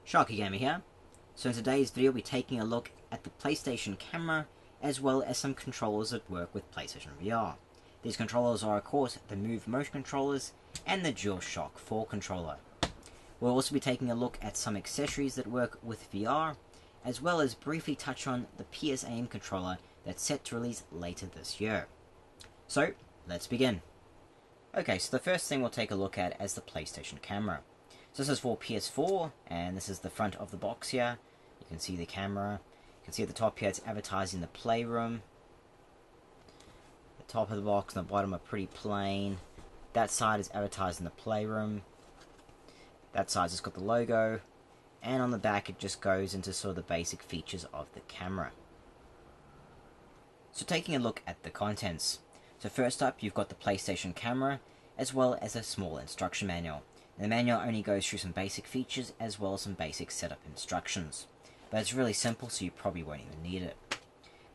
Sharkie Gamer here. So in today's video we'll be taking a look at the PlayStation camera as well as some controllers that work with PlayStation VR. These controllers are of course the Move Motion controllers and the DualShock 4 controller. We'll also be taking a look at some accessories that work with VR, as well as briefly touch on the PSVR controller that's set to release later this year. So, let's begin. Okay, so the first thing we'll take a look at is the PlayStation camera. So this is for PS4, and this is the front of the box here. You can see the camera. You can see at the top here it's advertising the Playroom. The top of the box and the bottom are pretty plain. That side is advertising the Playroom. That side's just got the logo. And on the back it just goes into sort of the basic features of the camera. So taking a look at the contents. So first up you've got the PlayStation camera, as well as a small instruction manual. The manual only goes through some basic features as well as some basic setup instructions. But it's really simple, so you probably won't even need it.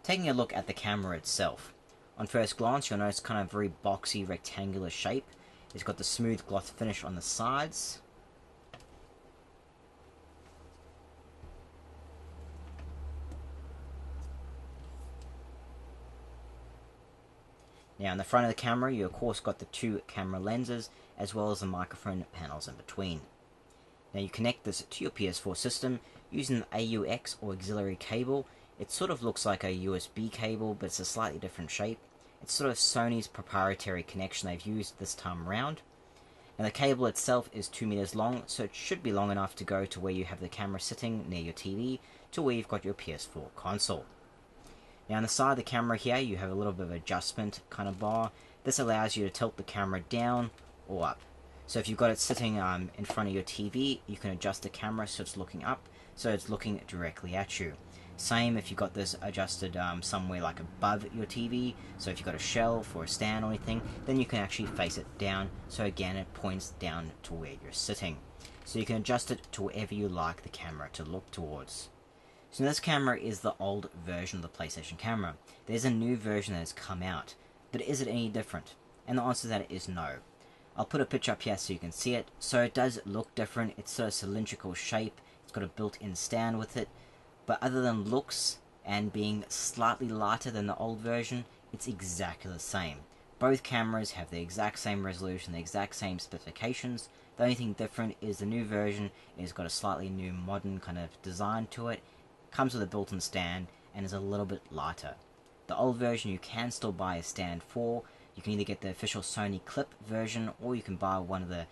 Taking a look at the camera itself. On first glance, you'll notice kind of a very boxy rectangular shape. It's got the smooth gloss finish on the sides. Now in the front of the camera, you of course got the two camera lenses, as well as the microphone panels in between. Now you connect this to your PS4 system using the AUX or auxiliary cable. It sort of looks like a USB cable, but it's a slightly different shape. It's sort of Sony's proprietary connection they've used this time around. And the cable itself is 2 meters long, so it should be long enough to go to where you have the camera sitting near your TV, to where you've got your PS4 console. Now on the side of the camera here, you have a little bit of adjustment kind of bar. This allows you to tilt the camera down or up. So if you've got it sitting in front of your TV, you can adjust the camera so it's looking up, so it's looking directly at you. Same if you've got this adjusted somewhere like above your TV, so if you've got a shelf or a stand or anything, then you can actually face it down, so again it points down to where you're sitting. So you can adjust it to wherever you like the camera to look towards. So this camera is the old version of the PlayStation camera. There's a new version that has come out, but is it any different? And the answer to that is no. I'll put a picture up here so you can see it. So it does look different. It's a cylindrical shape. It's got a built-in stand with it. But other than looks and being slightly lighter than the old version, it's exactly the same. Both cameras have the exact same resolution, the exact same specifications. The only thing different is the new version has got a slightly new modern kind of design to it. Comes with a built-in stand and is a little bit lighter. The old version you can still buy a stand for. You can either get the official Sony clip version, or you can buy one of the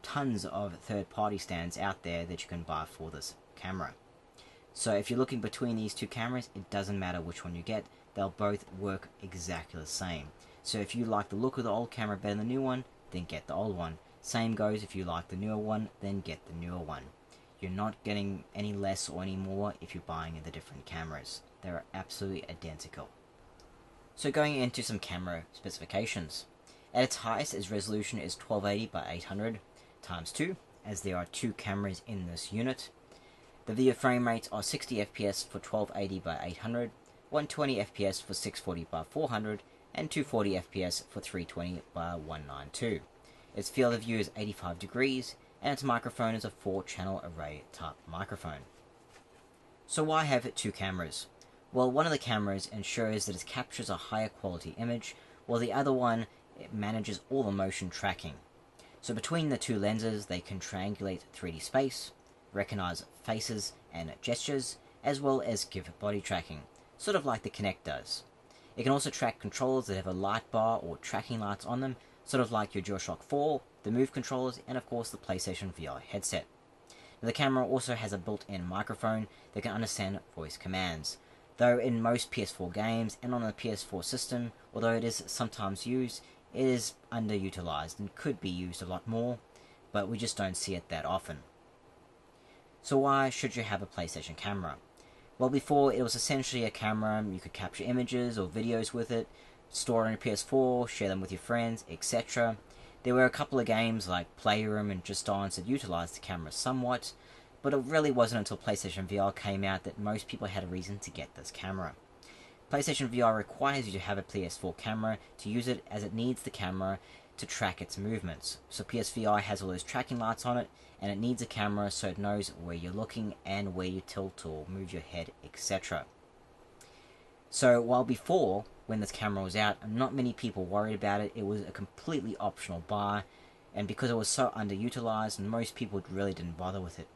tons of third-party stands out there that you can buy for this camera. So if you're looking between these two cameras, it doesn't matter which one you get, they'll both work exactly the same. So if you like the look of the old camera better than the new one, then get the old one. Same goes if you like the newer one, then get the newer one. You're not getting any less or any more if you're buying the different cameras. They're absolutely identical. So going into some camera specifications. At its highest, its resolution is 1280 by 800 times 2, as there are two cameras in this unit. The video frame rates are 60 FPS for 1280 by 800, 120 FPS for 640 by 400, and 240 FPS for 320 by 192. Its field of view is 85 degrees, and its microphone is a 4-channel array type microphone. So why have two cameras? Well, one of the cameras ensures that it captures a higher quality image, while the other one manages all the motion tracking. So between the two lenses, they can triangulate 3D space, recognize faces and gestures, as well as give body tracking, sort of like the Kinect does. It can also track controllers that have a light bar or tracking lights on them, sort of like your DualShock 4, the Move controllers, and of course the PlayStation VR headset. Now, the camera also has a built-in microphone that can understand voice commands, though in most PS4 games and on the PS4 system, although it is sometimes used, it is underutilized and could be used a lot more, but we just don't see it that often. So why should you have a PlayStation camera? Well, before it was essentially a camera, you could capture images or videos with it, store it on your PS4, share them with your friends, etc. There were a couple of games like Playroom and Just Dance that utilized the camera somewhat, but it really wasn't until PlayStation VR came out that most people had a reason to get this camera. PlayStation VR requires you to have a PS4 camera to use it, as it needs the camera to track its movements. So PSVR has all those tracking lights on it, and it needs a camera so it knows where you're looking and where you tilt or move your head, etc. So while before, when this camera was out, not many people worried about it. It was a completely optional buy, and because it was so underutilized, most people really didn't bother with it.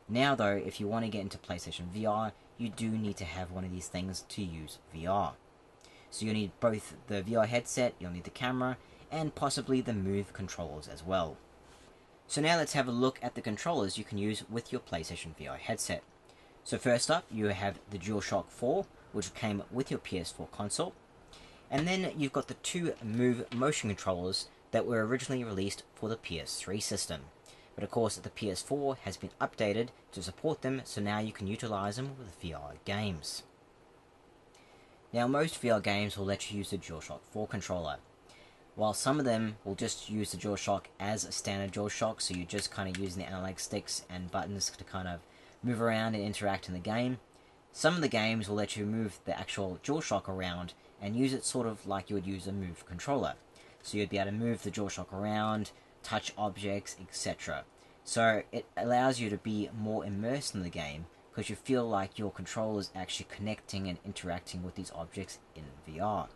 Now though, if you want to get into PlayStation VR, you do need to have one of these things to use VR. So you'll need both the VR headset, you'll need the camera, and possibly the Move controllers as well. So now let's have a look at the controllers you can use with your PlayStation VR headset. So first up, you have the DualShock 4, which came with your PS4 console. And then you've got the two Move motion controllers that were originally released for the PS3 system. But of course, the PS4 has been updated to support them, so now you can utilize them with VR games. Now, most VR games will let you use the DualShock 4 controller, while some of them will just use the DualShock as a standard DualShock, so you're just kind of using the analog sticks and buttons to kind of move around and interact in the game. Some of the games will let you move the actual DualShock around and use it sort of like you would use a Move controller. So you'd be able to move the DualShock around, touch objects, etc. So it allows you to be more immersed in the game because you feel like your controller is actually connecting and interacting with these objects in VR.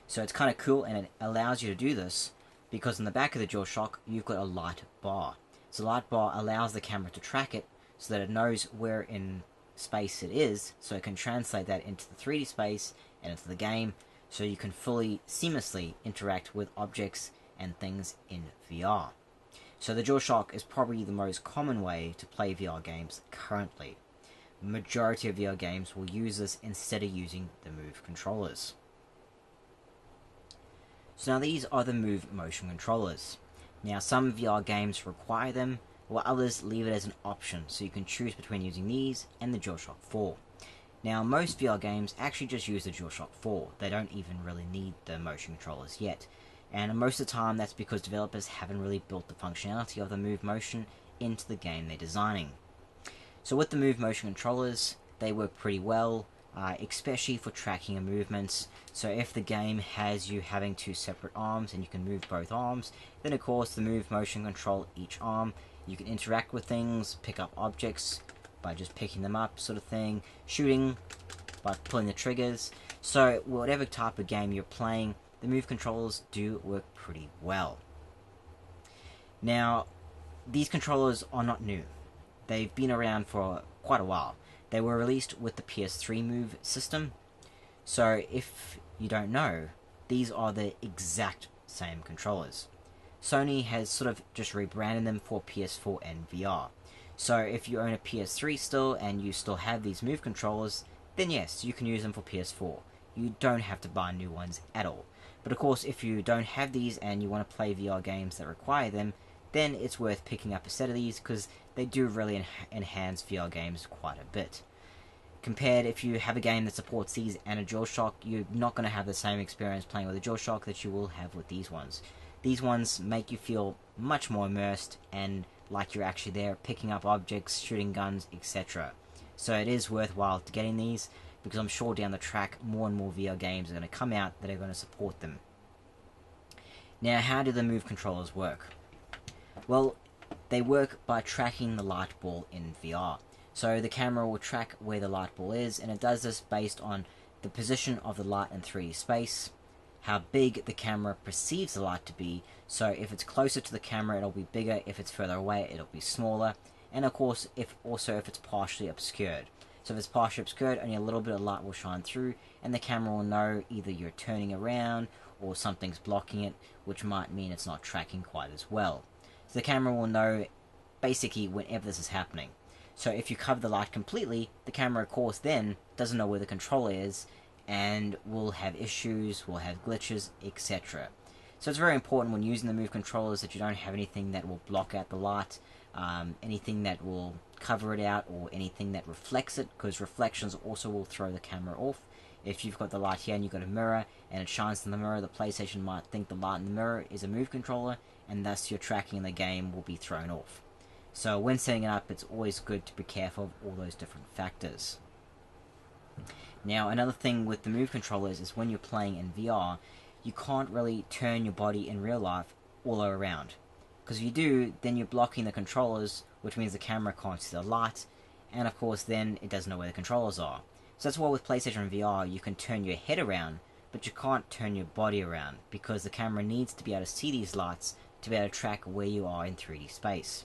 So it's kind of cool, and it allows you to do this because in the back of the DualShock you've got a light bar. So the light bar allows the camera to track it so that it knows where in space it is, so it can translate that into the 3D space and into the game, so you can fully seamlessly interact with objects and things in VR. So the DualShock is probably the most common way to play VR games currently. The majority of VR games will use this instead of using the Move controllers. So now these are the Move motion controllers. Now some VR games require them, while others leave it as an option, so you can choose between using these and the DualShock 4. Now most VR games actually just use the DualShock 4, they don't even really need the motion controllers yet, and most of the time that's because developers haven't really built the functionality of the Move motion into the game they're designing. So with the Move motion controllers, they work pretty well, especially for tracking your movements. So if the game has you having two separate arms and you can move both arms, then of course the Move motion control each arm. You can interact with things, pick up objects by just picking them up sort of thing, shooting by pulling the triggers. So whatever type of game you're playing, the Move controllers do work pretty well. Now, these controllers are not new. They've been around for quite a while. They were released with the PS3 Move system. So if you don't know, these are the exact same controllers. Sony has sort of just rebranded them for PS4 and VR. So if you own a PS3 still and you still have these Move controllers, then yes, you can use them for PS4. You don't have to buy new ones at all. But of course, if you don't have these and you want to play VR games that require them, then it's worth picking up a set of these because they do really enhance VR games quite a bit. Compared, if you have a game that supports these and a DualShock, you're not going to have the same experience playing with a DualShock that you will have with these ones. These ones make you feel much more immersed and like you're actually there picking up objects, shooting guns, etc. So it is worthwhile getting these because I'm sure down the track more and more VR games are going to come out that are going to support them. Now, how do the Move controllers work? Well, they work by tracking the light ball in VR. So the camera will track where the light ball is, and it does this based on the position of the light in 3D space, how big the camera perceives the light to be. So if it's closer to the camera, it'll be bigger. If it's further away, it'll be smaller. And of course, if it's partially obscured. So if it's partially obscured, only a little bit of light will shine through, and the camera will know either you're turning around or something's blocking it, which might mean it's not tracking quite as well. So the camera will know basically whenever this is happening. So if you cover the light completely, the camera of course then doesn't know where the controller is and will have issues, will have glitches, etc. So it's very important when using the Move controllers that you don't have anything that will block out the light, anything that will cover it out, or anything that reflects it, because reflections also will throw the camera off. If you've got the light here and you've got a mirror and it shines in the mirror, the PlayStation might think the light in the mirror is a Move controller, and thus your tracking in the game will be thrown off. So when setting it up, it's always good to be careful of all those different factors. Now, another thing with the Move controllers is when you're playing in VR, you can't really turn your body in real life all around. Because if you do, then you're blocking the controllers, which means the camera can't see the light, and of course then it doesn't know where the controllers are. So that's why with PlayStation VR you can turn your head around, but you can't turn your body around, because the camera needs to be able to see these lights to be able to track where you are in 3D space.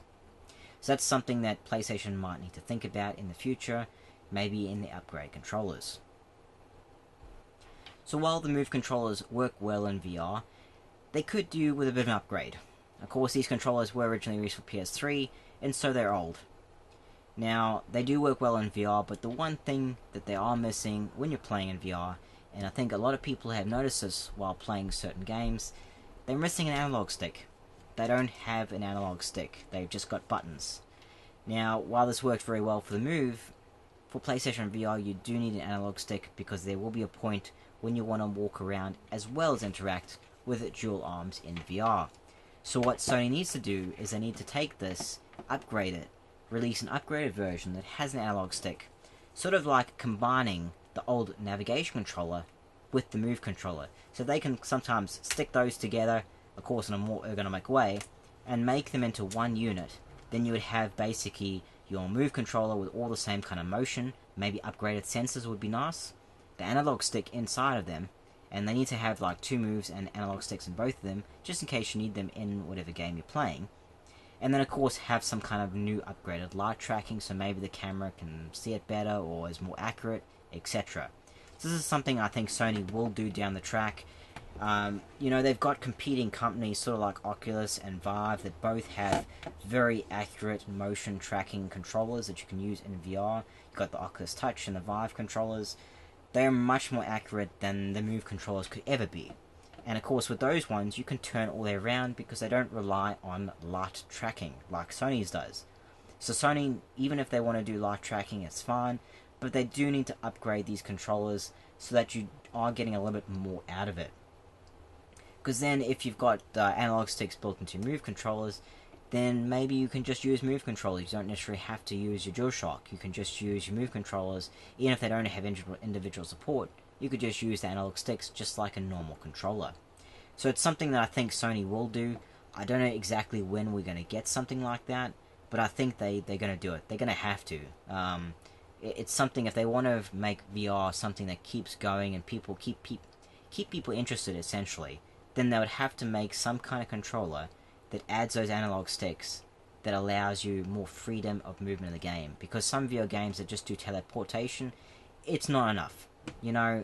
So that's something that PlayStation might need to think about in the future, maybe in the upgrade controllers. So while the Move controllers work well in VR, they could do with a bit of an upgrade. Of course, these controllers were originally released for PS3, and so they're old. Now, they do work well in VR, but the one thing that they are missing when you're playing in VR, and I think a lot of people have noticed this while playing certain games, they're missing an analog stick. They don't have an analog stick, they've just got buttons. Now, while this worked very well for the Move, for PlayStation VR you do need an analog stick, because there will be a point when you want to walk around as well as interact with dual arms in VR. So what Sony needs to do is they need to take this, upgrade it, release an upgraded version that has an analog stick, sort of like combining the old navigation controller with the Move controller. So they can sometimes stick those together, of course in a more ergonomic way, and make them into one unit. Then you would have basically your Move controller with all the same kind of motion, maybe upgraded sensors would be nice, the analog stick inside of them, and they need to have like 2 moves and analog sticks in both of them, just in case you need them in whatever game you're playing. And then of course have some kind of new upgraded light tracking, so maybe the camera can see it better or is more accurate, etc. So this is something I think Sony will do down the track. They've got competing companies sort of like Oculus and Vive that both have very accurate motion tracking controllers that you can use in VR. You've got the Oculus Touch and the Vive controllers. They are much more accurate than the Move controllers could ever be. And of course with those ones you can turn all the way around, because they don't rely on light tracking like Sony's does. So Sony, even if they want to do light tracking, it's fine, but they do need to upgrade these controllers so that you are getting a little bit more out of it. Because then if you've got analog sticks built into Move controllers, then maybe you can just use Move controllers. You don't necessarily have to use your DualShock. You can just use your Move controllers, even if they don't have individual support. You could just use the analog sticks just like a normal controller. So it's something that I think Sony will do. I don't know exactly when we're going to get something like that, but I think they're going to do it. They're going to have to. It's something, if they want to make VR something that keeps going and people keep people interested essentially, then they would have to make some kind of controller that adds those analog sticks that allows you more freedom of movement in the game. Because some VR games that just do teleportation, it's not enough.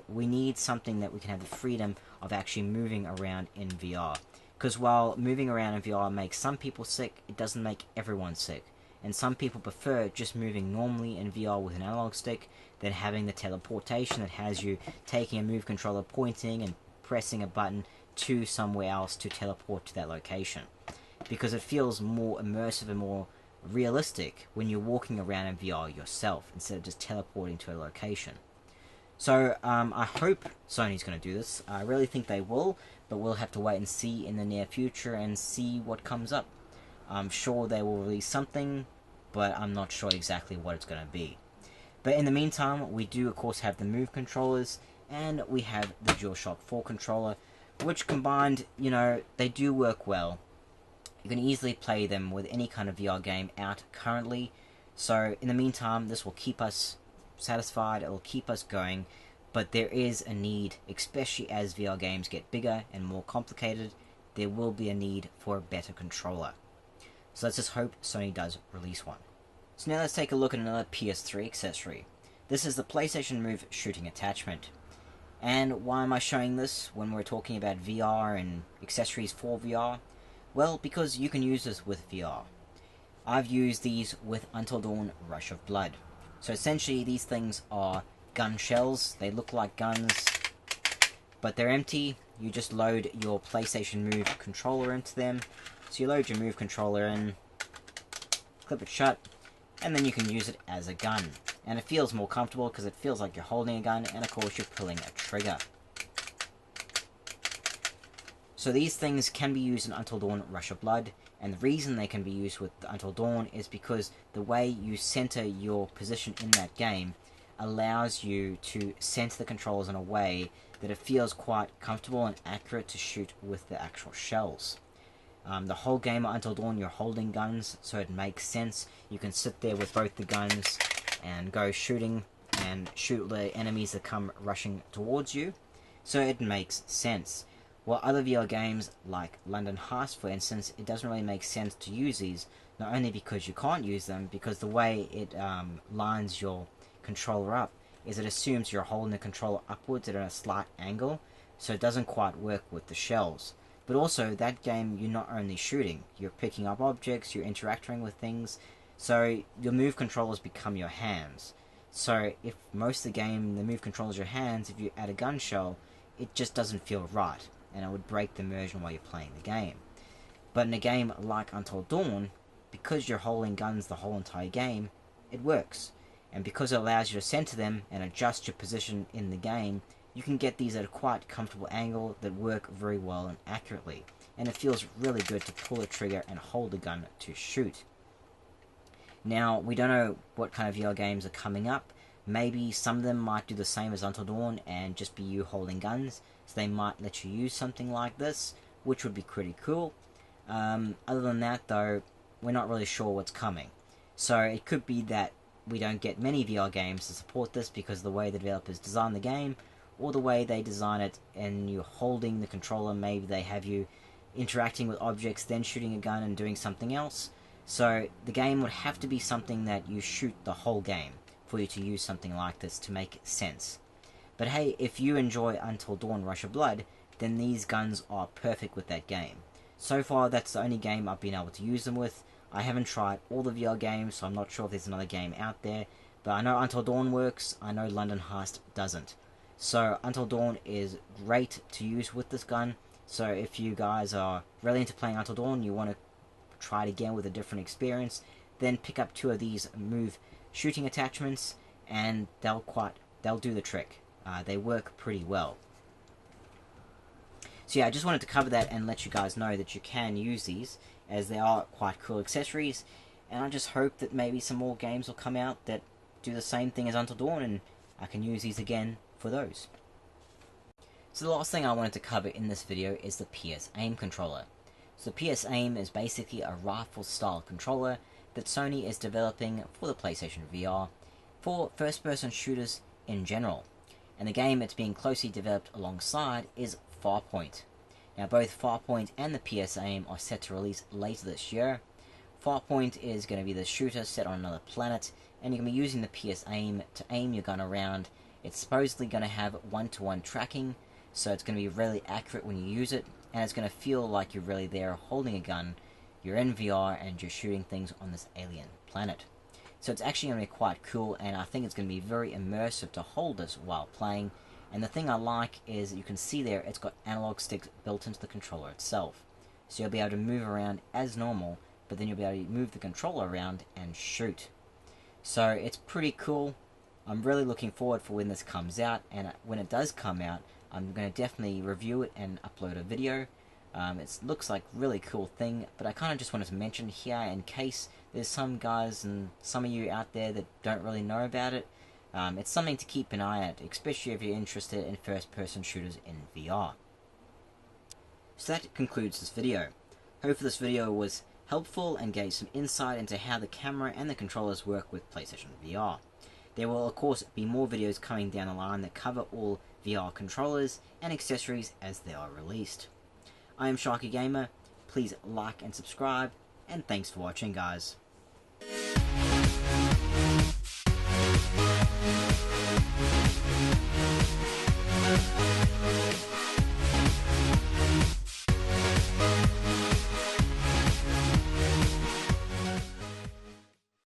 We need something that we can have the freedom of actually moving around in VR. Because while moving around in VR makes some people sick, it doesn't make everyone sick. And some people prefer just moving normally in VR with an analog stick than having the teleportation that has you taking a Move controller, pointing and pressing a button to somewhere else to teleport to that location. Because it feels more immersive and more realistic when you're walking around in VR yourself instead of just teleporting to a location. So I hope Sony's going to do this. I really think they will, but we'll have to wait and see in the near future and see what comes up. I'm sure they will release something, but I'm not sure exactly what it's going to be. But in the meantime, we do of course have the Move controllers, and we have the DualShock 4 controller, which combined, they do work well. You can easily play them with any kind of VR game out currently. So in the meantime, this will keep us satisfied, it will keep us going, but there is a need, especially as VR games get bigger and more complicated, there will be a need for a better controller. So let's just hope Sony does release one. So now let's take a look at another PS3 accessory. This is the PlayStation Move Shooting Attachment. And why am I showing this when we're talking about VR and accessories for VR? Well, because you can use this with VR. I've used these with Until Dawn Rush of Blood. So essentially these things are gun shells. They look like guns, but they're empty. You just load your PlayStation Move controller into them. So you load your Move controller in, clip it shut, and then you can use it as a gun. And it feels more comfortable because it feels like you're holding a gun, and of course you're pulling a trigger. So these things can be used in Until Dawn Rush of Blood, and the reason they can be used with Until Dawn is because the way you center your position in that game allows you to center the controllers in a way that it feels quite comfortable and accurate to shoot with the actual shells. The whole game Until Dawn, you're holding guns, so it makes sense. You can sit there with both the guns and go shooting and shoot the enemies that come rushing towards you. So it makes sense. While other VR games, like London Heist for instance, it doesn't really make sense to use these, not only because you can't use them, because the way it lines your controller up is it assumes you're holding the controller upwards at a slight angle, so it doesn't quite work with the shells. But also, that game, you're not only shooting, you're picking up objects, you're interacting with things, so your move controllers become your hands. So if most of the game, the move controllers are your hands, if you add a gun shell, it just doesn't feel right, and it would break the immersion while you're playing the game. But in a game like Until Dawn, because you're holding guns the whole entire game, it works. And because it allows you to center them and adjust your position in the game, you can get these at a quite comfortable angle that work very well and accurately. And it feels really good to pull the trigger and hold the gun to shoot. Now, we don't know what kind of VR games are coming up. Maybe some of them might do the same as Until Dawn and just be you holding guns, so they might let you use something like this, which would be pretty cool. Other than that, though, we're not really sure what's coming. So it could be that we don't get many VR games to support this because of the way the developers design the game, or the way they design it and you're holding the controller. Maybe they have you interacting with objects, then shooting a gun and doing something else. So the game would have to be something that you shoot the whole game for you to use something like this to make sense. But hey, if you enjoy Until Dawn Rush of Blood, then these guns are perfect with that game. So far, that's the only game I've been able to use them with. I haven't tried all the VR games, so I'm not sure if there's another game out there. But I know Until Dawn works, I know London Heist doesn't. So Until Dawn is great to use with this gun. So if you guys are really into playing Until Dawn, you want to try it again with a different experience, then pick up 2 of these Move Shooting Attachments, and they'll do the trick. They work pretty well. So yeah, I just wanted to cover that and let you guys know that you can use these, as they are quite cool accessories. And I just hope that maybe some more games will come out that do the same thing as Until Dawn, and I can use these again for those. So the last thing I wanted to cover in this video is the PS Aim controller. So the PS Aim is basically a rifle style controller that Sony is developing for the PlayStation VR for first person shooters in general. And the game it's being closely developed alongside is Farpoint. Now both Farpoint and the PS Aim are set to release later this year. Farpoint is going to be the shooter set on another planet, and you're going to be using the PS Aim to aim your gun around. It's supposedly going to have one-to-one tracking, so it's going to be really accurate when you use it, and it's going to feel like you're really there holding a gun, you're in VR, and you're shooting things on this alien planet. So it's actually going to be quite cool, and I think it's going to be very immersive to hold this while playing. And the thing I like is you can see there it's got analog sticks built into the controller itself. So you'll be able to move around as normal, but then you'll be able to move the controller around and shoot. So it's pretty cool. I'm really looking forward for when this comes out, and when it does come out, I'm going to definitely review it and upload a video. It looks like a really cool thing, but I kind of just wanted to mention here in case there's some guys and some of you out there that don't really know about it. It's something to keep an eye at, especially if you're interested in first-person shooters in VR. So that concludes this video. Hopefully this video was helpful and gave some insight into how the camera and the controllers work with PlayStation VR. There will of course be more videos coming down the line that cover all VR controllers and accessories as they are released. I am Sharkie Gamer, please like and subscribe, and thanks for watching guys.